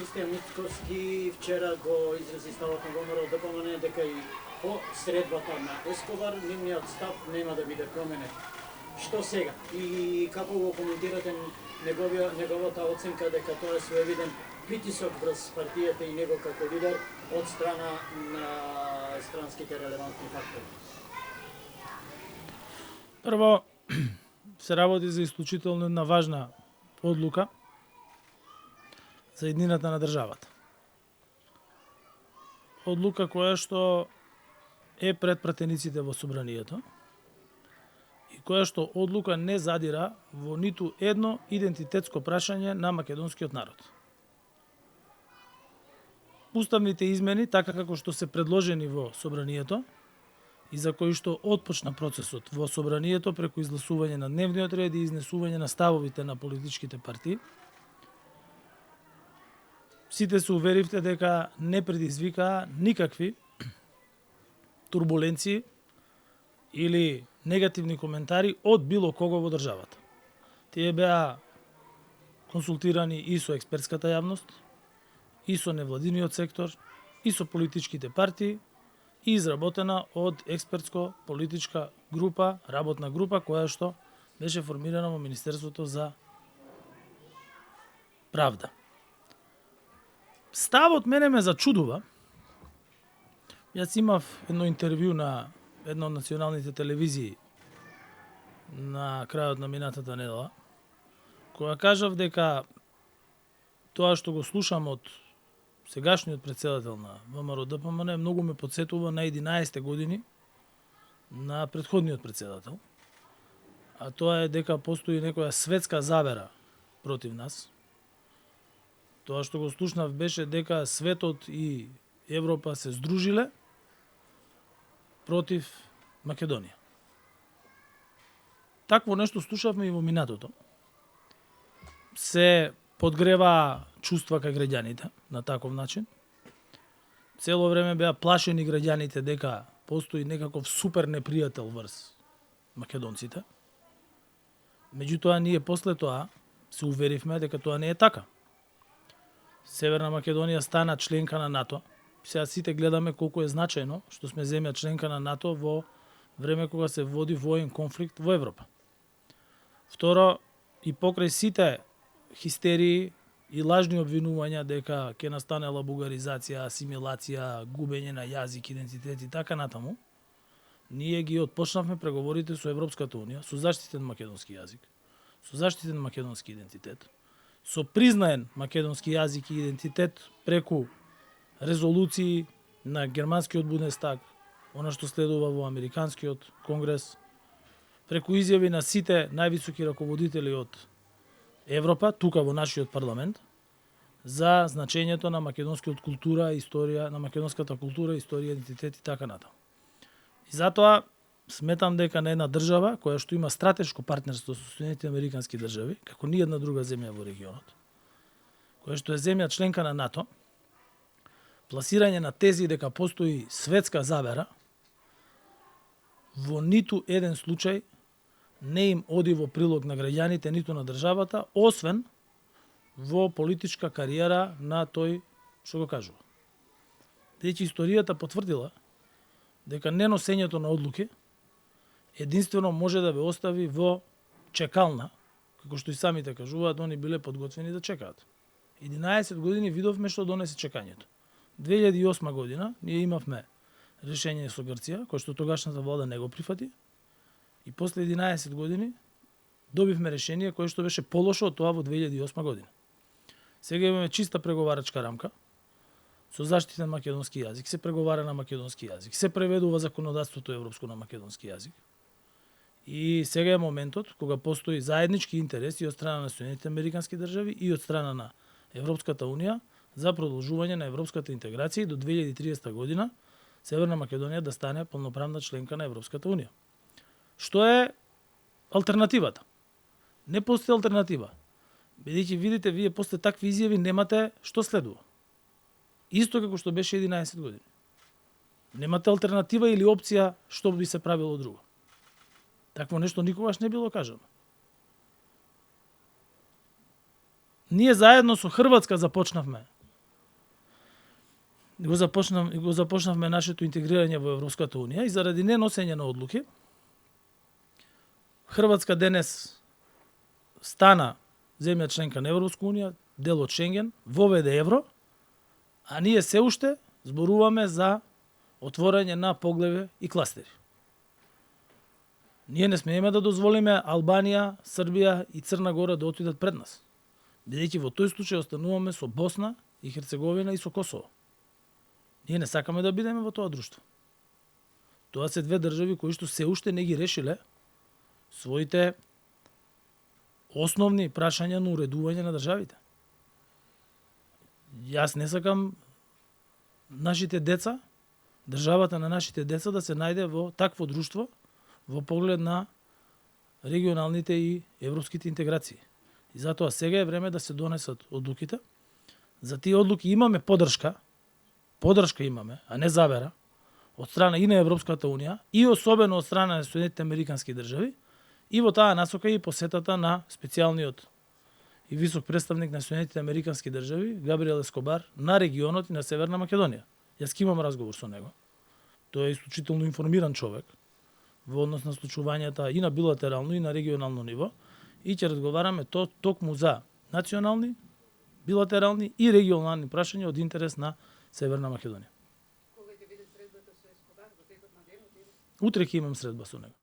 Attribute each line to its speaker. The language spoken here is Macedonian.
Speaker 1: Христијан Мицкоски вчера го изрази ставот на ВМРО ДПМН дека и по средбата на Ескобар нивниот став нема да биде променет. Што сега? И како го коментирате неговата оценка дека тоа е своевиден притисок врз партијата и него како лидер од страна на странските релевантни фактори?
Speaker 2: Прво, се работи за исклучително една важна одлука за еднината на државата. Одлука која што е пред пратениците во собранието и која што одлука не задира во ниту едно идентитетско прашање на македонскиот народ. Уставните измени, така како што се предложени во собранието и за кои што отпочна процесот во собранието преку изгласување на дневниот ред и изнесување на ставовите на политичките партии, сите се уверивте дека не предизвикаа никакви турбуленции или негативни коментари од било кого во државата. Тие беа консултирани и со експертската јавност, и со невладиниот сектор, и со политичките партии, и изработена од експертско-политичка група, работна група, која што беше формирана во Министерството за правда. Ставот мене ме зачудува. Јас имав едно интервју на една од националните телевизии на крајот на минатата недела, која кажав дека тоа што го слушам од сегашниот претседател на ВМРО ДПМН многу ме подсетува на 11 години на претходниот претседател, а тоа е дека постои некоја светска завера против нас. Тоа што го слушнав беше дека светот и Европа се здружиле против Македонија. Такво нешто слушавме и во минатото. Се подгрева чувства кај граѓаните на таков начин. Цело време беа плашени граѓаните дека постои некаков супер непријател врз македонците. Меѓутоа, ние после тоа се уверивме дека тоа не е така. Северна Македонија стана членка на НАТО. Сега сите гледаме колку е значајно што сме земја членка на НАТО во време кога се води воен конфликт во Европа. Второ, и покрај сите хистерии и лажни обвинувања дека ќе настанела бугаризација, асимилација, губење на јазик, идентитет и така натаму, ние ги отпочнавме преговорите со Европската унија, со заштитен македонски јазик, со заштитен македонски идентитет, со признаен македонски јазик и идентитет преку резолуции на германскиот Бундестаг, она што следува во американскиот конгрес, преку изјави на сите највисоки раководители од Европа, тука во нашиот парламент, за значењето на македонскиот култура, историја, на македонската култура, историја, идентитет и така натаму. И затоа сметам дека на една држава која што има стратешко партнерство со Соединетите американски држави, како ниједна друга земја во регионот, која што е земја членка на НАТО, пласирање на тези дека постои светска завера, во ниту еден случај не им оди во прилог на граѓаните, ниту на државата, освен во политичка кариера на тој што го кажува. Дечи историјата потврдила дека неносењето на одлуки единствено може да ве остави во чекална, како што и самите кажуваат, они биле подготвени да чекаат. 11 години видовме што донесе чекањето. 2008 година ние имавме решение со Грција, кој што тогашната влада не го прифати, и после 11 години добивме решение кое што беше полошо од тоа во 2008 година. Сега имаме чиста преговарачка рамка со заштитен македонски јазик, се преговара на македонски јазик, се преведува законодавството европско на македонски јазик. И сега е моментот кога постои заеднички интерес и од страна на Соединетите американски држави и од страна на Европската унија за продолжување на европската интеграција и до 2030 година Северна Македонија да стане полноправна членка на Европската унија. Што е алтернативата? Не постои алтернатива. Бидејќи видите, вие после такви изјави немате што следува. Исто како што беше 11 години. Немате алтернатива или опција што би се правило друго. Такво нешто никогаш не било кажано. Ние заедно со Хрватска започнавме го започнавме нашето интегрирање во Европската унија и заради неносење на одлуки Хрватска денес стана земја членка на Европска унија, дел од Шенген, воведе евро, а ние се уште зборуваме за отворање на поглави и кластери. Ние не смееме да дозволиме Албанија, Србија и Црна Гора да отидат пред нас, бидејќи во тој случај остануваме со Босна и Херцеговина и со Косово. Ние не сакаме да бидеме во тоа друштво. Тоа се две држави кои што се уште не ги решиле своите основни прашања на уредување на државите. Јас не сакам нашите деца, државата на нашите деца да се најде во такво друштво во поглед на регионалните и европските интеграции. И затоа сега е време да се донесат одлуките. За тие одлуки имаме подршка имаме, а не завера, од страна и на Европската унија, и особено од страна на Соединетите американски држави, и во таа насока и посетата на специјалниот и висок представник на Соединетите американски држави, Габриел Ескобар, на регионот и на Северна Македонија. Јас ќе имам разговор со него. Тој е исклучително информиран човек во однос на случувањата и на билатерално и на регионално ниво и ќе разговараме токму за национални, билатерални и регионални прашања од интерес на Северна Македонија.
Speaker 3: Кога ќе биде средбата со Ескобар во текот на денот?
Speaker 2: Утре ќе имам средба со него.